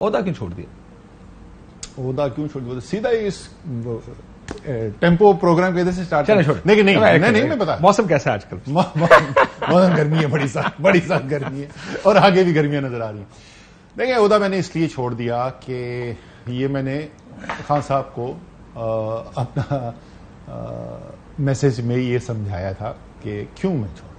عہدہ کیوں چھوڑ دیا؟ عہدہ کیوں چھوڑ دیا؟ سیدھا اس ٹیمپو پروگرام کے ادھر سے اسٹارٹ چلے چھوڑ نہیں میں بتا موسم کیسا ہے آج کل؟ موسم گرمی ہے، بڑی سخت گرمی ہے اور آگے بھی گرمیاں نظر آ رہی ہیں۔ دیکھیں عہدہ میں نے اس لیے چھوڑ دیا کہ یہ میں نے خان صاحب کو اپنا میسج میں یہ سمجھایا تھا کہ کیوں میں چھوڑ۔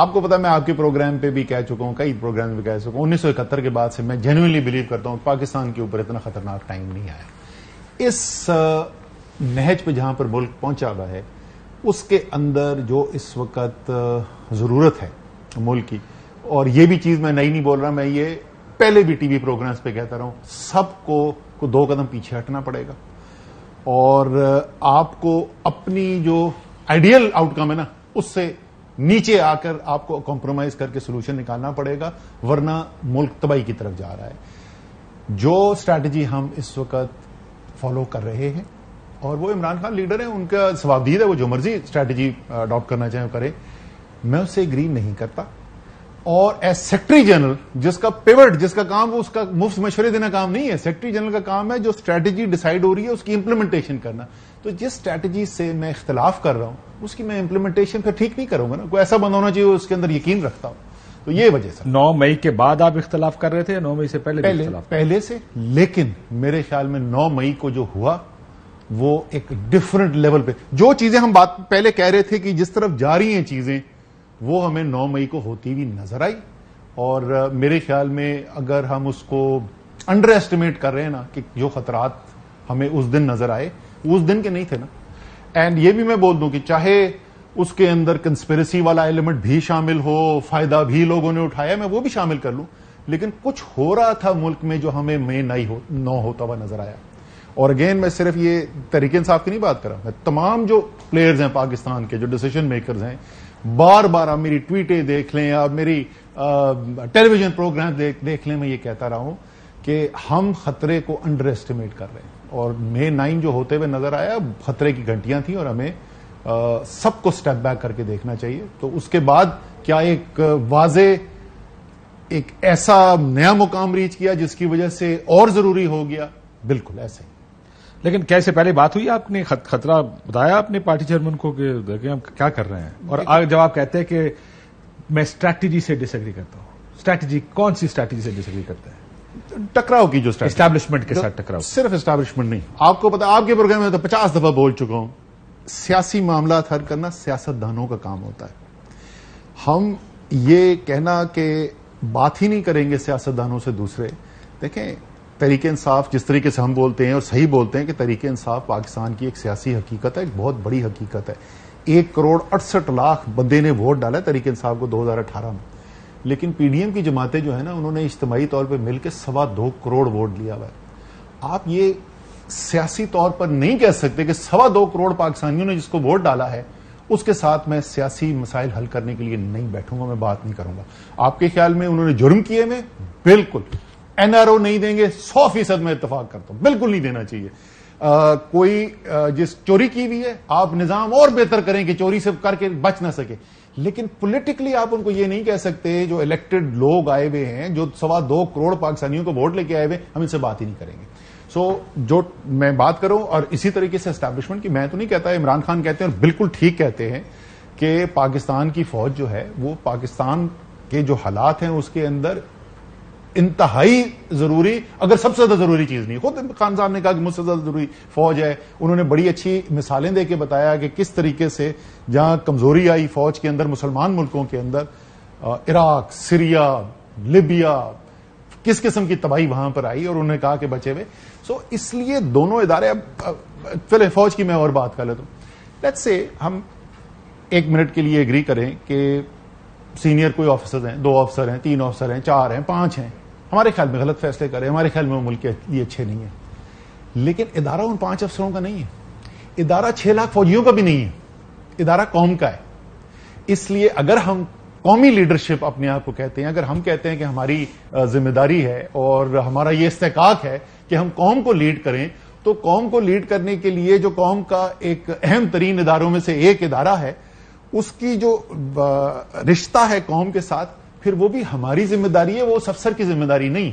آپ کو پتا میں آپ کے پروگرام پہ بھی کہہ چکا ہوں، کئی پروگرام پہ کہہ چکا ہوں، 1971 کے بعد سے میں جینوئنلی بلیو کرتا ہوں پاکستان کے اوپر اتنا خطرناک ٹائم نہیں آیا۔ اس نہج پہ جہاں پر ملک پہنچا ہوا ہے اس کے اندر جو اس وقت ضرورت ہے ملک کی، اور یہ بھی چیز میں نئی نہیں بول رہا، میں یہ پہلے بھی ٹی وی پروگرامز پہ کہتا رہا ہوں، سب کو 2 قدم پیچھے ہٹنا پڑے گا اور آپ کو اپنی جو آئیڈیل آؤٹ کم ہے نا اس سے نیچے آ کر آپ کو کمپرومائز کر کے سولوشن نکالنا پڑے گا، ورنہ ملک تباہی کی طرف جا رہا ہے۔ جو اسٹریٹجی ہم اس وقت فالو کر رہے ہیں، اور وہ عمران خان لیڈر ہیں، ان کا ثوابدید ہے، وہ جو مرضی اسٹریٹجی اڈاپٹ کرنا چاہیں کرے، میں اس سے ایگری نہیں کرتا۔ اور ایز سیکرٹری جنرل جس کا پیوٹ، جس کا کام وہ اس کا مفت مشورے دینا کام نہیں ہے، سیکرٹری جنرل کا کام ہے جو اسٹریٹجی ڈیسائیڈ ہو رہی ہے اس کی امپلیمنٹیشن کرنا۔ تو جس اسٹریٹجی سے میں اختلاف کر رہا ہوں اس کی میں امپلیمنٹیشن پھر ٹھیک نہیں کروں گا نا، کوئی ایسا بند ہونا چاہیے اس کے اندر یقین رکھتا ہوں۔ تو یہ وجہ سے 9 مئی کے بعد آپ اختلاف کر رہے تھے یا 9 مئی سے پہلے سے، لیکن میرے خیال میں 9 مئی کو جو ہوا وہ ایک ڈفرنٹ لیول پہ، جو چیزیں ہم بات پہلے کہہ رہے تھے کہ جس طرف جا رہی ہیں چیزیں وہ ہمیں 9 مئی کو ہوتی ہوئی نظر آئی، اور میرے خیال میں اگر ہم اس کو انڈر ایسٹیمیٹ کر رہے ہیں نا کہ جو خطرات ہمیں اس دن نظر آئے وہ اس دن کے نہیں تھے نا۔ اینڈ یہ بھی میں بول دوں کہ چاہے اس کے اندر کنسپیریسی والا ایلیمنٹ بھی شامل ہو، فائدہ بھی لوگوں نے اٹھایا، میں وہ بھی شامل کر لوں، لیکن کچھ ہو رہا تھا ملک میں جو ہمیں مئی 9 ہوتا ہوا نظر آیا۔ اور اگین میں صرف یہ تحریک انصاف کی نہیں بات کر رہا، میں تمام جو پلیئرز ہیں پاکستان کے، جو ڈیسیژن میکرز ہیں، بار بار آپ میری ٹویٹیں دیکھ لیں، آپ میری ٹیلی ویژن پروگرام دیکھ لیں، میں یہ کہتا رہا ہوں کہ ہم خطرے کو انڈر ایسٹیمیٹ کر رہے ہیں، اور مئی 9 جو ہوتے ہوئے نظر آیا خطرے کی گھنٹیاں تھیں، اور ہمیں سب کو سٹیپ بیک کر کے دیکھنا چاہیے۔ تو اس کے بعد کیا ایک واضح ایک ایسا نیا مقام ریچ کیا جس کی وجہ سے اور ضروری ہو گیا؟ بالکل ایسے ہی۔ لیکن کیسے پہلے بات ہوئی، آپ نے خطرہ بتایا اپنے پارٹی چیئرمین کو کہ دیکھیں ہم کیا کر رہے ہیں، اور جب آپ کہتے ہیں کہ میں اسٹریٹجی سے ڈس ایگری کرتا ہوں، اسٹریٹجی کون سی اسٹریٹجی سے ڈس ایگری کرتے ہیں؟ ٹکراؤ کی جو اسٹیبلشمنٹ کے ساتھ ٹکراؤ، صرف اسٹیبلشمنٹ نہیں، آپ کو پتا آپ کے پروگرام میں تو 50 دفعہ بول چکا ہوں، سیاسی معاملات حل کرنا سیاست دانوں کا کام ہوتا ہے۔ ہم یہ کہنا کہ بات ہی نہیں کریں گے سیاست دانوں سے دوسرے، دیکھیں تحریک انصاف جس طریقے سے ہم بولتے ہیں اور صحیح بولتے ہیں کہ تحریک انصاف پاکستان کی ایک سیاسی حقیقت ہے، ایک بہت بڑی حقیقت ہے۔ 1.68 کروڑ بندے نے ووٹ ڈالا تحریک انصاف کو 2018 میں، لیکن پی ڈی ایم کی جماعتیں جو ہے نا انہوں نے اجتماعی طور پہ مل کے 2.25 کروڑ ووٹ لیا ہوا ہے۔ آپ یہ سیاسی طور پر نہیں کہہ سکتے کہ 2.25 کروڑ پاکستانیوں نے جس کو ووٹ ڈالا ہے اس کے ساتھ میں سیاسی مسائل حل کرنے کے لیے نہیں بیٹھوں گا، میں بات نہیں کروں گا۔ آپ کے خیال میں انہوں نے جرم کیے میں بالکل این آر او نہیں دیں گے، 100% میں اتفاق کرتا ہوں، بالکل نہیں دینا چاہیے۔ کوئی جس چوری کی ہوئی ہے آپ نظام اور بہتر کریں کہ چوری سے کر کے بچ نہ سکے، لیکن پولیٹیکلی آپ ان کو یہ نہیں کہہ سکتے جو الیکٹڈ لوگ آئے ہوئے ہیں، جو 2.25 کروڑ پاکستانیوں کو ووٹ لے کے آئے ہوئے، ہم ان سے بات ہی نہیں کریں گے۔ سو جو میں بات کروں، اور اسی طریقے سے اسٹیبلشمنٹ کی، میں تو نہیں کہتا، عمران خان کہتے ہیں اور بالکل ٹھیک کہتے ہیں کہ پاکستان کی فوج جو ہے وہ پاکستان کے جو حالات ہیں اس کے اندر انتہائی ضروری، اگر سب سے زیادہ ضروری چیز نہیں، خود خان صاحب نے کہا کہ مجھ سے زیادہ ضروری فوج ہے۔ انہوں نے بڑی اچھی مثالیں دے کے بتایا کہ کس طریقے سے جہاں کمزوری آئی فوج کے اندر مسلمان ملکوں کے اندر، عراق، سیریا، لیبیا، کس قسم کی تباہی وہاں پر آئی، اور انہوں نے کہا کہ بچے ہوئے۔ سو اس لیے دونوں ادارے، اب چلے فوج کی میں اور بات کر لیتا ہوں، لیٹس سے ہم 1 منٹ کے لیے ایگری کریں کہ سینئر کوئی آفیسر ہیں، 2 آفیسر ہیں، 3 آفیسر ہیں، 4 ہیں، 5 ہیں، ہمارے خیال میں غلط فیصلے کریں، ہمارے خیال میں وہ ملک کے لیے اچھے نہیں ہیں، لیکن ادارہ ان 5 افسروں کا نہیں ہے، ادارہ 6 لاکھ فوجیوں کا بھی نہیں ہے، ادارہ قوم کا ہے۔ اس لیے اگر ہم قومی لیڈرشپ اپنے آپ کو کہتے ہیں، اگر ہم کہتے ہیں کہ ہماری ذمہ داری ہے اور ہمارا یہ استحقاق ہے کہ ہم قوم کو لیڈ کریں، تو قوم کو لیڈ کرنے کے لیے جو قوم کا ایک اہم ترین اداروں میں سے ایک ادارہ ہے، اس کی جو رشتہ ہے قوم کے ساتھ، پھر وہ بھی ہماری ذمہ داری ہے، وہ اس افسر کی ذمہ داری نہیں۔